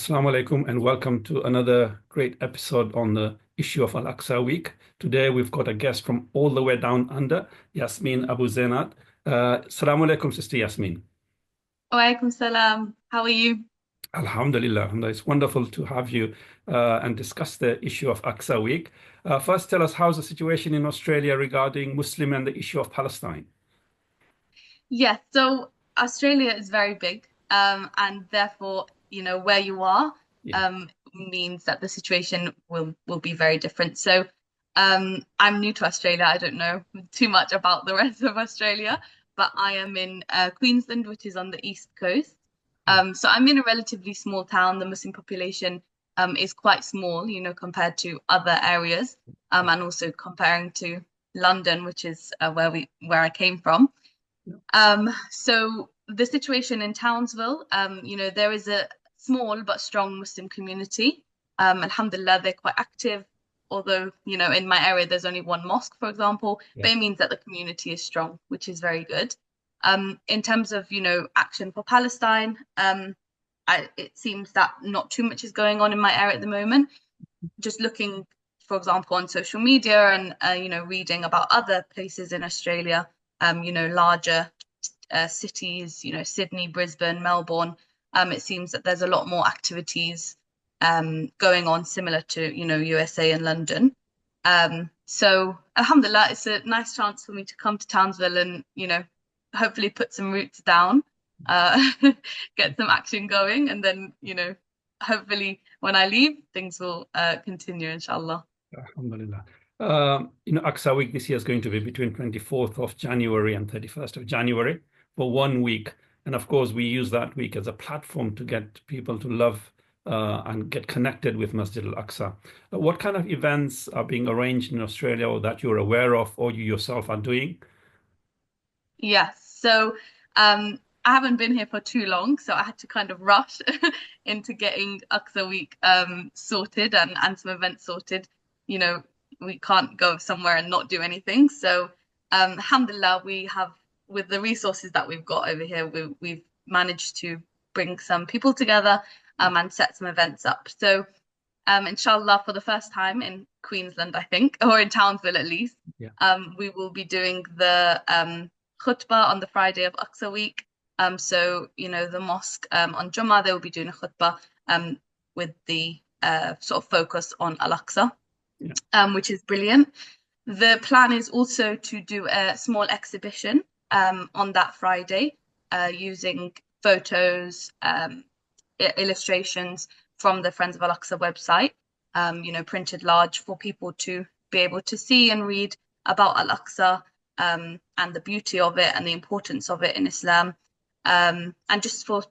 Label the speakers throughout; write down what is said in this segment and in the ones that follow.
Speaker 1: Assalamu alaikum and welcome to another great episode on the issue of Al-Aqsa Week. Today we've got a guest from all the way down under, Yasmine Abouzanad. Assalamu alaikum, Sister Yasmine.
Speaker 2: Walaikum salam. How are you?
Speaker 1: Alhamdulillah, alhamdulillah. It's wonderful to have you and discuss the issue of Aqsa Week. First, tell us how's the situation in Australia regarding Muslim and the issue of Palestine?
Speaker 2: Yes, so Australia is very big, and therefore, where you are,
Speaker 1: Yeah.
Speaker 2: means that the situation will be very different. So, I'm new to Australia. I don't know too much about the rest of Australia, but I am in Queensland, which is on the east coast. So I'm in a relatively small town. The Muslim population is quite small, compared to other areas, and also comparing to London, which is where I came from. So the situation in Townsville, there is a small but strong Muslim community. Alhamdulillah, they're quite active, although, in my area there's only one mosque, for example,
Speaker 1: Yeah.
Speaker 2: but it means that the community is strong, which is very good. In terms of, action for Palestine, it seems that not too much is going on in my area at the moment. Just looking, for example, on social media and reading about other places in Australia, larger cities, Sydney, Brisbane, Melbourne. It seems that there's a lot more activities going on similar to, USA and London. So Alhamdulillah, it's a nice chance for me to come to Townsville and, hopefully put some roots down, uh, get some action going, and then, hopefully when I leave, things will continue, inshallah.
Speaker 1: Alhamdulillah. Aqsa Week this year is going to be between 24th of January and 31st of January for 1 week. And of course, we use that week as a platform to get people to love and get connected with Masjid Al-Aqsa. What kind of events are being arranged in Australia or that you're aware of or you yourself are doing?
Speaker 2: Yes. So I haven't been here for too long, so I had to kind of rush into getting Aqsa Week sorted and some events sorted. You know, we can't go somewhere and not do anything. So alhamdulillah, we have, with the resources that we've got over here, we've managed to bring some people together and set some events up. So inshallah, for the first time in Queensland, I think, or in Townsville at least,
Speaker 1: Yeah.
Speaker 2: we will be doing the khutbah on the Friday of Aqsa week. So, the mosque on Jummah, they will be doing a khutbah with the sort of focus on Al-Aqsa,
Speaker 1: Yeah.
Speaker 2: which is brilliant. The plan is also to do a small exhibition on that Friday using photos, illustrations from the Friends of Al-Aqsa website, printed large for people to be able to see and read about Al-Aqsa and the beauty of it and the importance of it in Islam, and just for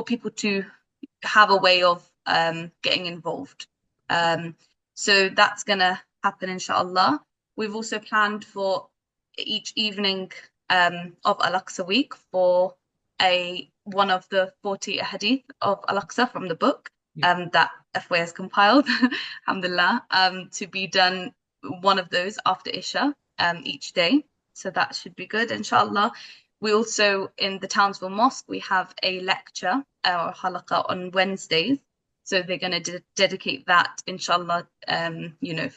Speaker 2: people to have a way of getting involved. So that's going to happen, inshallah. We've also planned for each evening of Al-Aqsa week for one of the 40 hadith of Al-Aqsa from the book that FY has compiled, alhamdulillah, to be done, one of those after Isha each day. So that should be good, inshallah. We also, in the Townsville Mosque, we have a lecture or halaqa on Wednesdays. So they're going to dedicate that, inshallah,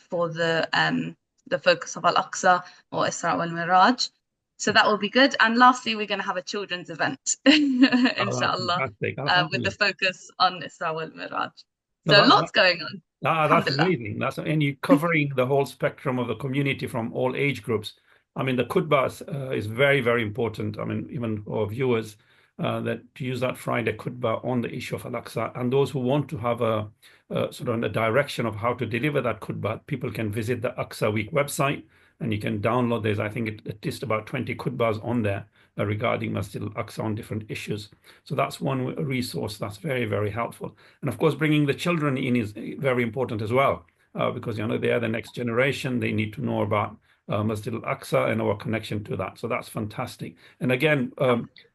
Speaker 2: for the focus of Al-Aqsa or Isra wal Miraj. So that will be good. And lastly, we're going to have a children's event,
Speaker 1: Oh, that's
Speaker 2: inshallah,
Speaker 1: fantastic.
Speaker 2: with the
Speaker 1: Alhamdulillah.
Speaker 2: focus on Isra wal Miraj.
Speaker 1: No,
Speaker 2: So lots going on,
Speaker 1: that's
Speaker 2: alhamdulillah.
Speaker 1: amazing. And you're covering the whole spectrum of the community from all age groups. I mean, the khutbah is very, very important. I mean, even for viewers, that to use that Friday khutbah on the issue of Al-Aqsa, and those who want to have a sort of a direction of how to deliver that khutbah, people can visit the Aqsa Week website and you can download. There's, I think, at least about 20 khutbahs on there regarding Masjid Al-Aqsa on different issues. So that's one resource that's very, very helpful. And of course, bringing the children in is very important as well, because they are the next generation. They need to know about Masjid Al-Aqsa and our connection to that. So that's fantastic. And again,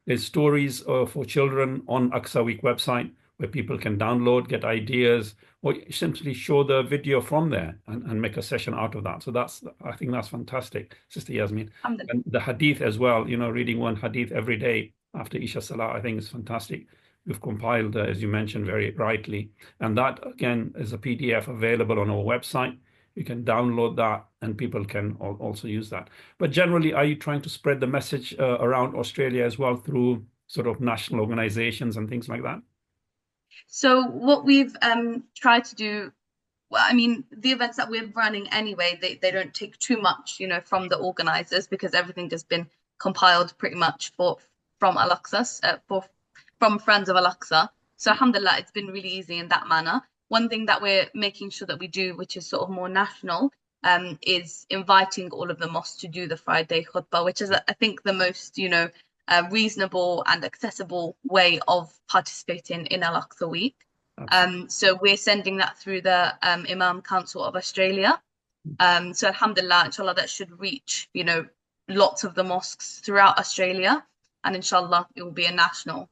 Speaker 1: there's stories for children on Aqsa Week website where people can download, get ideas, or simply show the video from there and make a session out of that. So I think that's fantastic, Sister Yasmin.
Speaker 2: Alhamdulillah.
Speaker 1: And the hadith as well, reading one hadith every day after Isha Salah, I think is fantastic. We've compiled, as you mentioned very rightly, and that again is a PDF available on our website. You can download that, and people can also use that. But generally, are you trying to spread the message around Australia as well through sort of national organizations and things like that?
Speaker 2: So what we've tried to do, well, I mean, the events that we're running anyway, they don't take too much, from the organizers because everything has been compiled pretty much from Al-Aqsa, from Friends of Al-Aqsa. So alhamdulillah, it's been really easy in that manner. One thing that we're making sure that we do, which is sort of more national, is inviting all of the mosques to do the Friday khutbah, which is, I think, the most, reasonable and accessible way of participating in Al-Aqsa Week.
Speaker 1: Absolutely.
Speaker 2: So we're sending that through the Imam Council of Australia. So alhamdulillah, inshallah, that should reach, lots of the mosques throughout Australia. And inshallah, it will be a national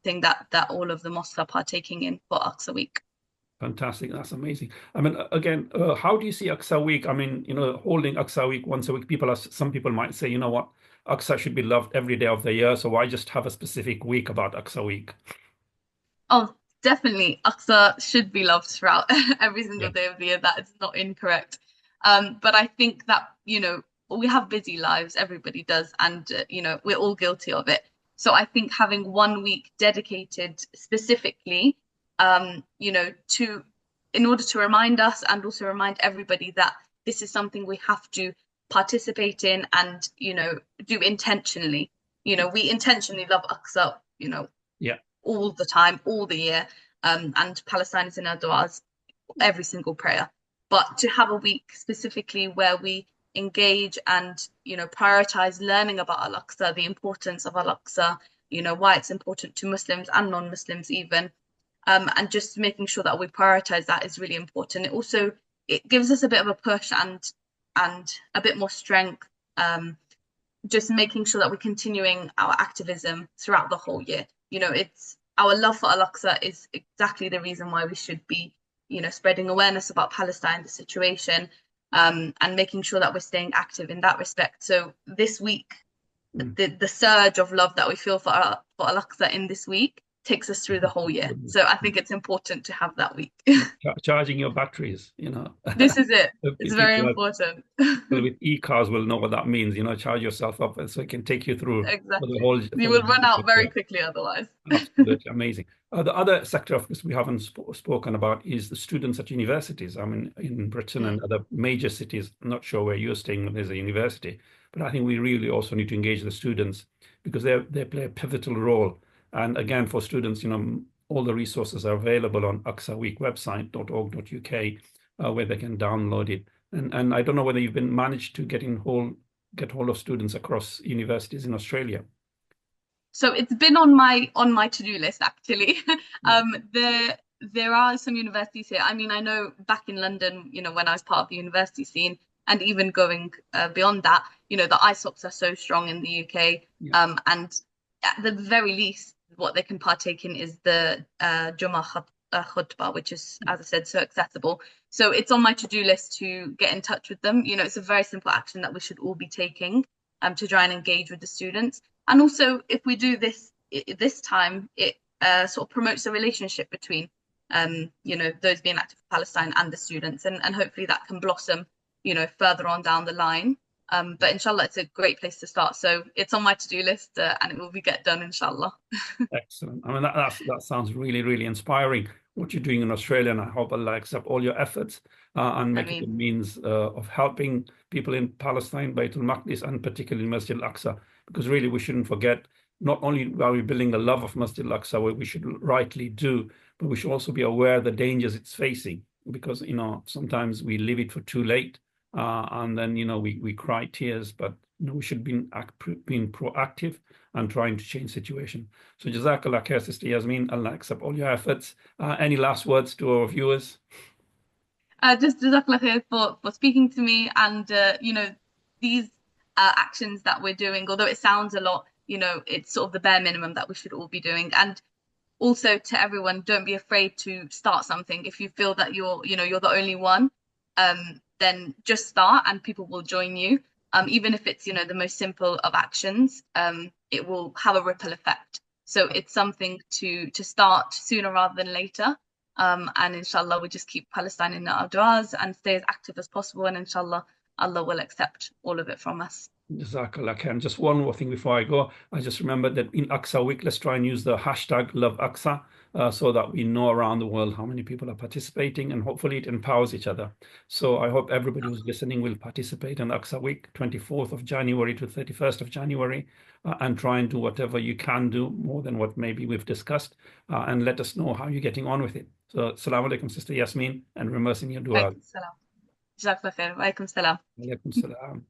Speaker 2: thing that all of the mosques are partaking in for Aqsa Week.
Speaker 1: Fantastic. That's amazing. I mean, again, how do you see Aqsa Week? I mean, holding Aqsa Week once a week, some people might say, you know what, Aqsa should be loved every day of the year. So why just have a specific week about Aqsa Week?
Speaker 2: Oh, definitely. Aqsa should be loved throughout every
Speaker 1: Yeah.
Speaker 2: single day of the year. That is not incorrect. But I think that, we have busy lives, everybody does, and, we're all guilty of it. So I think having one week dedicated specifically, in order to remind us and also remind everybody that this is something we have to participate in and, do intentionally. We intentionally love Aqsa,
Speaker 1: Yeah.
Speaker 2: all the time, all the year. And Palestine is in our du'as every single prayer. But to have a week specifically where we engage and, prioritize learning about Al-Aqsa, the importance of Al-Aqsa, why it's important to Muslims and non-Muslims even, and just making sure that we prioritize that is really important. It gives us a bit of a push and a bit more strength, just making sure that we're continuing our activism throughout the whole year. It's our love for Al-Aqsa is exactly the reason why we should be, spreading awareness about Palestine, the situation, and making sure that we're staying active in that respect. So this week,
Speaker 1: Mm.
Speaker 2: the surge of love that we feel for Al-Aqsa in this week takes us through the whole year. So I think it's important to have that week.
Speaker 1: Charging your batteries,
Speaker 2: This is it.
Speaker 1: The
Speaker 2: It's very
Speaker 1: people
Speaker 2: important.
Speaker 1: with e-cars will know what that means, charge yourself up, and so it can take you through for the
Speaker 2: Exactly.
Speaker 1: whole
Speaker 2: You
Speaker 1: for
Speaker 2: will run out very
Speaker 1: the
Speaker 2: quickly otherwise.
Speaker 1: Absolutely amazing. The other sector, of course, we haven't spoken about is the students at universities. I mean, in Britain and
Speaker 2: Mm.
Speaker 1: other major cities, I'm not sure where you're staying when there's a university, but I think we really also need to engage the students because they play a pivotal role. And again, for students, all the resources are available on Aqsa Week website .org.uk, where they can download it. And I don't know whether you've been managed to get hold of students across universities in Australia.
Speaker 2: So it's been on my to-do list actually.
Speaker 1: Yeah.
Speaker 2: There are some universities here. I mean, I know back in London, when I was part of the university scene, and even going beyond that, the ISOCs are so strong in the UK.
Speaker 1: Yeah.
Speaker 2: And at the very least, what they can partake in is the Khutbah, which is, as I said, so accessible. So it's on my to-do list to get in touch with them. It's a very simple action that we should all be taking to try and engage with the students. And also, if we do this time, it sort of promotes a relationship between, those being active for Palestine and the students, and hopefully that can blossom, further on down the line. But inshallah, it's a great place to start. So it's on my to-do list, and it will be get done, inshallah.
Speaker 1: Excellent. I mean, that sounds really, really inspiring what you're doing in Australia, and I hope Allah accept all your efforts and
Speaker 2: I
Speaker 1: make it a
Speaker 2: mean,
Speaker 1: means of helping people in Palestine, Baitul Maqdis, and particularly Masjid Al-Aqsa, because really we shouldn't forget, not only are we building the love of Masjid Al-Aqsa, what we should rightly do, but we should also be aware of the dangers it's facing, because, sometimes we leave it for too late, and then, we cry tears, but we should be being proactive and trying to change situation. So Jazakallah khair, Sister Yasmine. Allah accept all your efforts. Any last words to our viewers?
Speaker 2: just Jazakallah khair for speaking to me, and these actions that we're doing, although it sounds a lot, it's sort of the bare minimum that we should all be doing. And also to everyone, don't be afraid to start something. If you feel that you're the only one, then just start and people will join you. Even if it's, the most simple of actions, it will have a ripple effect. So it's something to start sooner rather than later. And inshallah, we just keep Palestine in our du'as and stay as active as possible. And inshallah, Allah will accept all of it from us.
Speaker 1: Jazakallah khair. Just one more thing before I go. I just remembered that in Aqsa Week, let's try and use the hashtag Love Aqsa so that we know around the world how many people are participating, and hopefully it empowers each other. So I hope everybody who's listening will participate in Aqsa Week, 24th of January to 31st of January, and try and do whatever you can do more than what maybe we've discussed, and let us know how you're getting on with it. So, Assalamu alaikum, Sister Yasmine, and reversing your dua.
Speaker 2: Alaikum salam. Jazakallah khair. Alaikum salam.
Speaker 1: Alaikum salam.